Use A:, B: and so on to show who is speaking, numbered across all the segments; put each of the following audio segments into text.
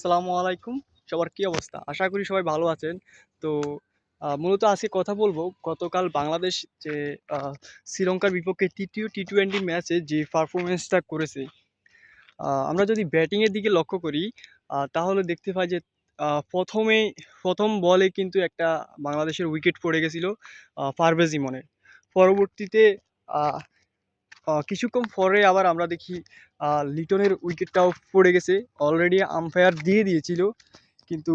A: আসসালামু আলাইকুম। সবার কি অবস্থা? আশা করি সবাই ভালো আছেন। তো মূলত আজকে কথা বলবো গতকাল বাংলাদেশ যে আ শ্রীলঙ্কার বিপক্ষে তৃতীয় টি-20 ম্যাচে যে পারফরম্যান্সটা করেছে, আমরা যদি ব্যাটিং এর দিকে লক্ষ্য করি তাহলে দেখতে পাই যে ১ম বলে কিন্তু একটা বাংলাদেশের উইকেট পড়ে গেছিল পারভেজ ইমনের। পরবর্তীতে আ কিছুক্ষণ পরে আবার আমরা দেখি লিটনের উইকেটটাও পড়ে গেছে। অলরেডি আম্পায়ার দিয়ে দিয়েছিল। কিন্তু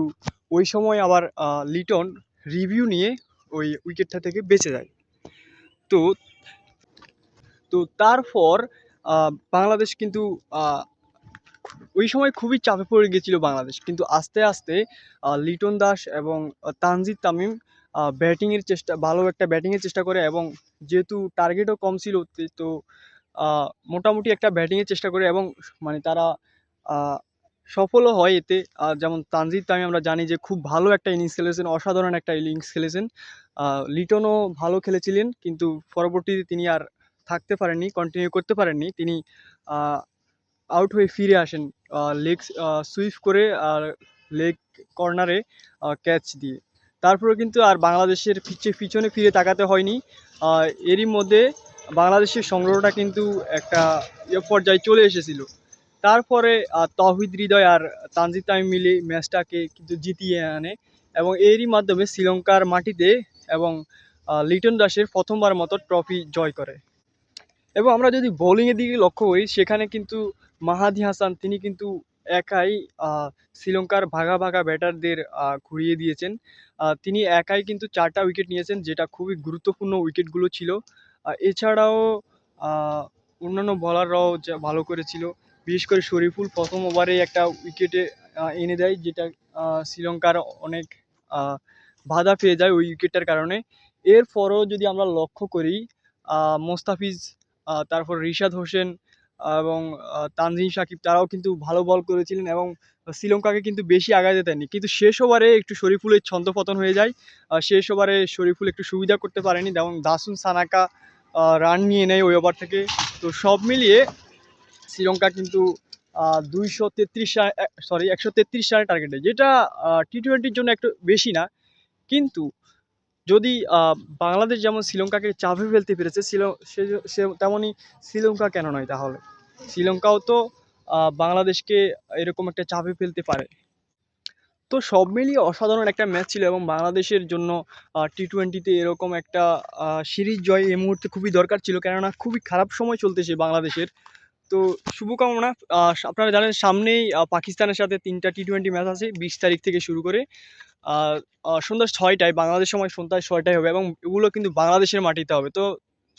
A: ওই সময় আবার লিটন রিভিউ নিয়ে ওই উইকেটটা থেকে বেঁচে যায়। তো তো তারপর বাংলাদেশ কিন্তু আ ওই সময় খুবই চাপে পড়ে গেছিল বাংলাদেশ। কিন্তু আস্তে, আস্তে লিটন দাস এবং তানজিদ তামিম ভালো একটা ব্যাটিংয়ের চেষ্টা করে এবং যেহেতু টার্গেটও কম ছিল তো আ মোটামুটি একটা ব্যাটিংয়ের চেষ্টা করে এবং মানে তারা আ সফলও হয় এতে। যেমন তানজিদ তামিম আমরা জানি যে খুব ভালো একটা ইনিংস খেলেছেন, অসাধারণ একটা ইনিংস খেলেছেন। আ লিটনও ভালো খেলেছিলেন কিন্তু পরবর্তীতে তিনি আর থাকতে পারেননি, কন্টিনিউ করতে পারেননি। তিনি আ আউট হয়ে ফিরে আসেন সুইপ করে আর লেগ কর্নারে ক্যাচ দিয়ে। তারপরেও কিন্তু আর বাংলাদেশের পিছনে ফিরে তাকাতে হয়নি। আ এরই মধ্যে বাংলাদেশের সংগ্রহটা কিন্তু একটা পর্যায়ে চলে এসেছিল। তারপরে তৌহিদ হৃদয় আর তানজিদ তামিম মিলে ম্যাচটাকে কিন্তু জিতিয়ে আনে এবং এরই মাধ্যমে শ্রীলঙ্কার মাটিতে এবং লিটন দাসের ১ম বারের মতো ট্রফি জয় করে। এবং আমরা যদি বোলিংয়ের দিকে লক্ষ্য করি সেখানে কিন্তু মাহাদি হাসান তিনি কিন্তু একাই শ্রীলঙ্কার ভাগা ব্যাটারদের ঘুরিয়ে দিয়েছেন। তিনি একাই কিন্তু ৪ টা উইকেট নিয়েছেন যেটা খুবই গুরুত্বপূর্ণ উইকেটগুলো ছিল। এছাড়াও আ অন্যান্য বোলাররাও যা ভালো করেছিল। বিশেষ করে শরীফুল ১ম ওভারেই একটা উইকেটে এনে দেয় যেটা শ্রীলঙ্কার অনেক আ বাধা পেয়ে যায় ওই উইকেটটার কারণে। এরপরও যদি আমরা লক্ষ্য করি মোস্তাফিজ তারপর রিশাদ হোসেন এবং তানজিম সাকিব তারাও কিন্তু ভালো বল করেছিলেন এবং শ্রীলঙ্কাকে কিন্তু বেশি আগাতে দেয়নি। কিন্তু শেষ ওভারে একটু শরীফুলের ছন্দপতন হয়ে যায়। শেষ ওভারে শরীফুল একটু সুবিধা করতে পারেনি এবং দাসুন সানাকা রান নিয়ে নেয় ওই ওভার থেকে। তো সব মিলিয়ে শ্রীলঙ্কা কিন্তু ২৩৩ রা এ সরি ১৩৩ রানের টার্গেট দেয়। যেটা টি-20 র জন্য একটু বেশি না। কিন্তু যদি বাংলাদেশ যেমন শ্রীলঙ্কাকে চাপে ফেলতে পেরেছে সে তেমনই শ্রীলঙ্কা কেন নয় তাহলে? শ্রীলঙ্কাও তো বাংলাদেশকে এরকম একটা চাপে ফেলতে পারে। তো সব মিলিয়ে অসাধারণ একটা ম্যাচ ছিল এবং বাংলাদেশের জন্য টি-20 তে এরকম একটা সিরিজ জয় এই মুহূর্তে খুবই দরকার ছিল। কেননা খুবই খারাপ সময় চলতেছে বাংলাদেশের। তো শুভকামনা। আপনারা জানেন সামনেই পাকিস্তানের সাথে ৩ টা টি-20 ম্যাচ আছে ২০ তারিখ থেকে শুরু করে। আ সন্ধ্যা ৬ টায় বাংলাদেশ সময় সন্ধ্যা ৬ টায় হবে এবং এগুলো কিন্তু বাংলাদেশের মাটিতে হবে। তো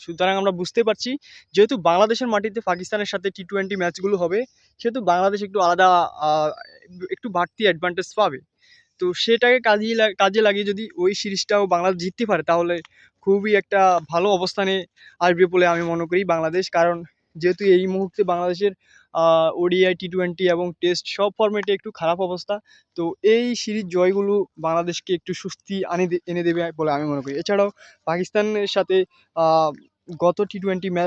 A: সুতরাং আমরা বুঝতে পারছি যেহেতু বাংলাদেশের মাটিতে পাকিস্তানের সাথে টি-20 ম্যাচগুলো হবে, সেহেতু বাংলাদেশ একটু আলাদা আ একটু বাড়তি অ্যাডভান্টেজ পাবে। তো সেটাকে কাজে লাগিয়ে যদি ওই সিরিজটাও বাংলাদেশ জিততে পারে তাহলে খুবই একটা ভালো অবস্থানে আসবে বলে আমি মনে করি বাংলাদেশ। কারণ যেহেতু এই মুহূর্তে বাংলাদেশের ওডিআই, টি-20 এবং টেস্ট সব ফরম্যাটে একটু খারাপ অবস্থা। তো এই সিরিজ জয়গুলো বাংলাদেশকে একটু স্বস্তি এনে দেবে বলে আমি মনে করি। এছাড়াও পাকিস্তানের সাথে আ গত টি-20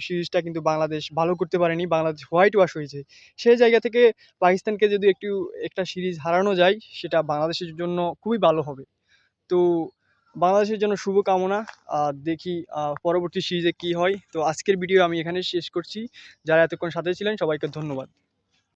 A: সিরিজটা কিন্তু বাংলাদেশ ভালো করতে পারেনি। বাংলাদেশ হোয়াইট ওয়াশ হয়েছে। সেই জায়গা থেকে পাকিস্তানকে যদি একটা সিরিজ হারানো যায় সেটা বাংলাদেশের জন্য খুবই ভালো হবে। তো বাংলাদেশের জন্য শুভকামনা। দেখি পরবর্তী সিরিজে কি হয়। তো আজকের ভিডিও আমি এখানেই শেষ করছি। যারা এতক্ষণ সাথে ছিলেন সবাইকে ধন্যবাদ।